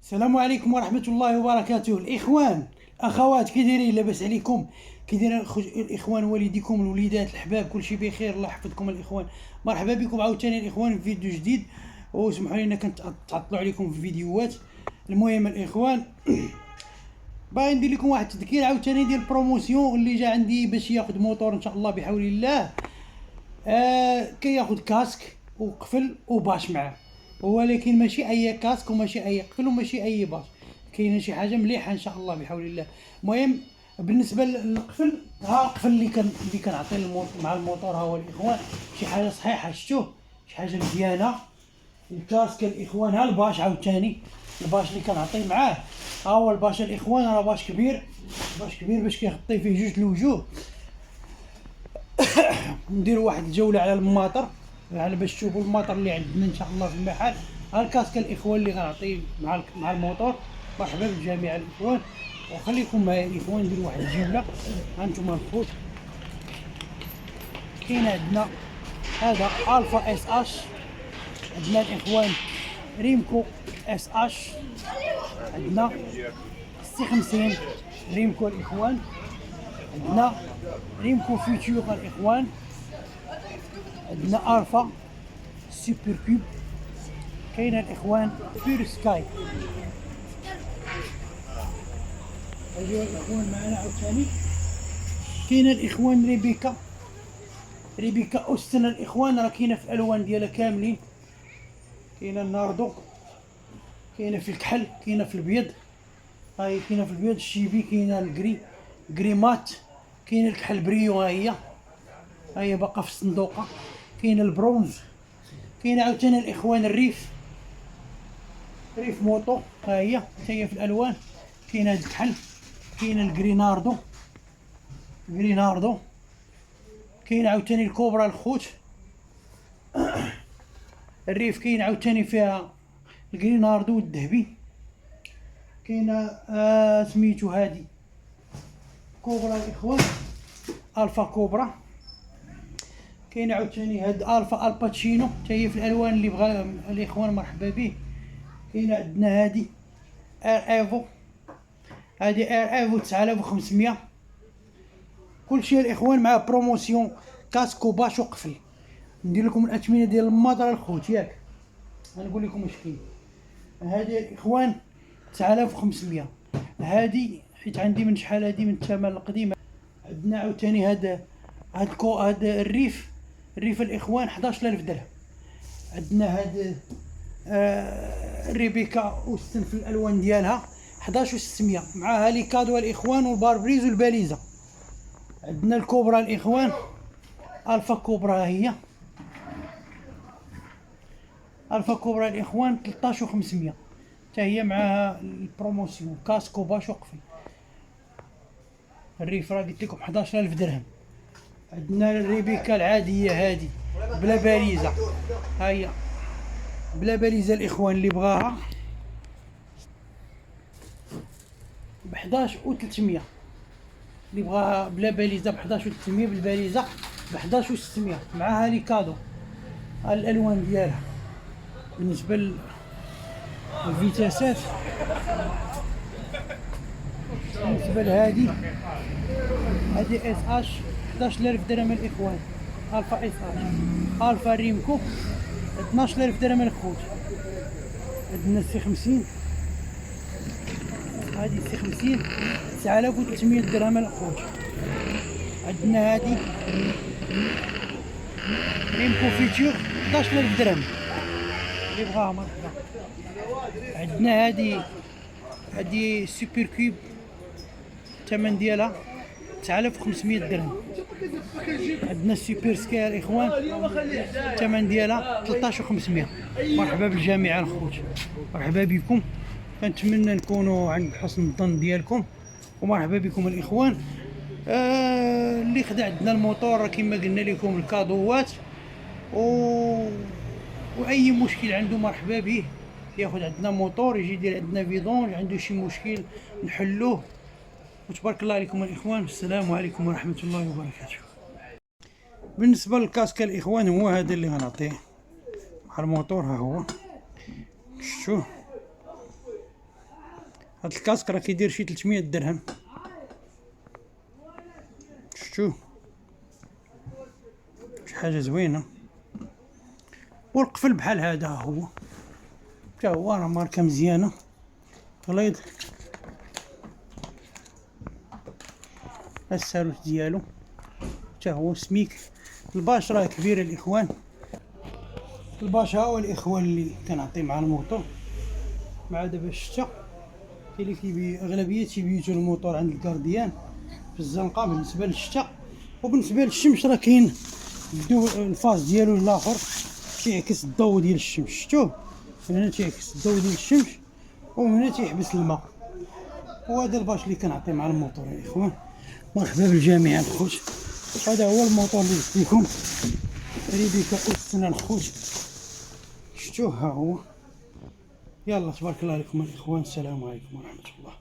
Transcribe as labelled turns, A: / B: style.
A: السلام عليكم ورحمة الله وبركاته. الإخوان الأخوات كي دايرين؟ لاباس عليكم؟ كي دايرين الإخوان؟ والديكم الوليدات الأحباب كلشي بخير، الله يحفظكم الإخوان. مرحبا بكم عاوتاني الإخوان في فيديو جديد، وسمحوا لينا كنتعطلوا عليكم في الفيديوهات. المهم الإخوان باغي ندير لكم واحد التذكير عاوتاني ديال البروموسيون اللي جا عندي باش ياخذ موتور ان شاء الله بحول الله. كياخذ كاسك وقفل وباش معاه، ولكن ماشي اي كاسك وماشي اي قفل وماشي اي باش، كاينه شي حاجه مليحه ان شاء الله بحول الله. المهم بالنسبه للقفل، ها القفل اللي كنعطي مع الموتور ها هو الاخوان، شي حاجه صحيحه، شفتوه شي حاجه مزيانه. الكاسك الاخوان، ها الباش عاوتاني، الباش اللي كنعطي معاه ها هو الباش الاخوان، راه باش كبير، باش كبير باش كيغطي فيه جوج الوجوه. نديروا واحد الجوله على الماطر، يعني باش تشوفوا الماطر اللي عندنا ان شاء الله في المحل. ها الكاسك الاخوان اللي غنعطيه مع الموتور. مرحبا بالجميع الاخوان، وخليكم معايا الاخوان نديروا واحد الجوله. ها انتم الخوت، كاين عندنا هذا الفا اس اش، عندنا الاخوان ريمكو اس اش، عندنا سي 50 ريمكو الاخوان، عندنا ريمكو فيتور الاخوان، عندنا الفا سوبر كوب، كاين الاخوان بير سكاي. ايوا الاخوان معنا عاوتاني كاين الاخوان ريبيكا اوستن الاخوان، راه كاينه في الالوان ديالها كاملين، كاينه الناردو، كاينه في الكحل، كاينه في الابيض، هاهي كاينه في الابيض الشيبي، كاينه الكري مات، كاينه الكحل بريو، ها هي باقا في الصندوقه، كاينه البرونز، كاينه عاوتاني الاخوان ريف موطو، ها هي حتى هي في الالوان، كاينه هاد الكحل، كاينه الجريناردو، كاين عاوتاني الكوبرا الخوت الريف، كاين عاوتاني فيها الجريناردو والذهبي، كاينه سميتو هادي كوبرا الاخوان، الفا كوبرا، كاين عاوتاني هاد الفا الباتشينو حتى هي في الالوان اللي بغا الاخوان مرحبا به. كاين عندنا هادي ايفو، هادي ايفو 9500. كلشي الاخوان مع بروموسيون كاسكو باش وقفل. ندير لكم الاثمنه ديال الماطر الخوت، ياك غنقول لكم واش كاين. هادي الاخوان 9500، هادي حيت عندي من شحال هادي من الثمن القديم. عندنا عاوتاني هاد الريف الاخوان 11000 درهم. عندنا هاد ريبيكا اوستن في الالوان ديالها 11600، معاها لي كادو الاخوان والباربريز والباليزه. عندنا الكوبرا الاخوان، الفا كوبرا، هي الفا كوبرا الاخوان 13500، حتى هي معاها البروموسيون كاسكو باش وقفل. الريف راه قلت لكم 11000 درهم. عندنا الريبيكا العاديه هادي بلا باليزه، ها هي بلا باليزه الاخوان اللي بغاها ب 11300، اللي بغاها بلا باليزه ب 11300، بالباليزه ب 11600، معاها لي كادو الالوان ديالها. بالنسبه للفيتاسات، بالنسبه لهادي اس اش 11000 درهم الاخوان، الفا اس اش، الفا ريمكو 12000 درهم الخوت. عندنا سي 50، هادي سي 50 9300 درهم الخوت. عندنا هادي ريمكو فيتور 11000 درهم، اللي بغاها مرحبا. عندنا هادي سوبر كوب، الثمن ديالها 9500 درهم. عندنا السوبر سكاي الاخوان، الثمن ديالها 13500. مرحبا بالجميع الخوت، مرحبا بكم، كنتمنى نكونوا عند حسن الظن ديالكم، ومرحبا بكم الاخوان. اللي خدا عندنا الموتور كما قلنا لكم الكادوات، واي مشكل عنده مرحبا به، ياخذ عندنا موتور، يجي يدير عندنا فيدونج، عنده شي مشكل نحلوه. وتبارك الله عليكم الاخوان، السلام عليكم ورحمه الله وبركاته. بالنسبه للكاسك الاخوان، هو هذا اللي غنعطيه مع الموتور، ها هو شفتوه، هاد الكاسك راه كيدير شي 300 درهم. شفتو شي حاجه زوينه. والقفل بحال هذا هو، حتى هو راه ماركه مزيانه. غليظ الساروت ديالو حتى هو سميك. الباش راه كبيره الاخوان. الباش ها هو الاخوان اللي كنعطي مع الموطور مع دابا الشتا. كاين اللي كيبي اغلبيه تيبيتو الموطور عند الكارديان في الزنقه بالنسبه للشتا. وبالنسبه للشمس راه كاين الفاز ديالو الاخر تيعكس الضوء ديال الشمس. شفتوه من هنا تيعكس الضوء ديال الشمس ومن هنا تيحبس الماء. وهذا الباش اللي كنعطي مع الموطور يا اخوان. مرحبا بالجميع الخوت. هذا هو الموطور اللي قلت لكم ريبيكا أوستنا الخوت. شفتوه ها هو. يلا تبارك الله عليكم الاخوان. السلام عليكم ورحمه الله.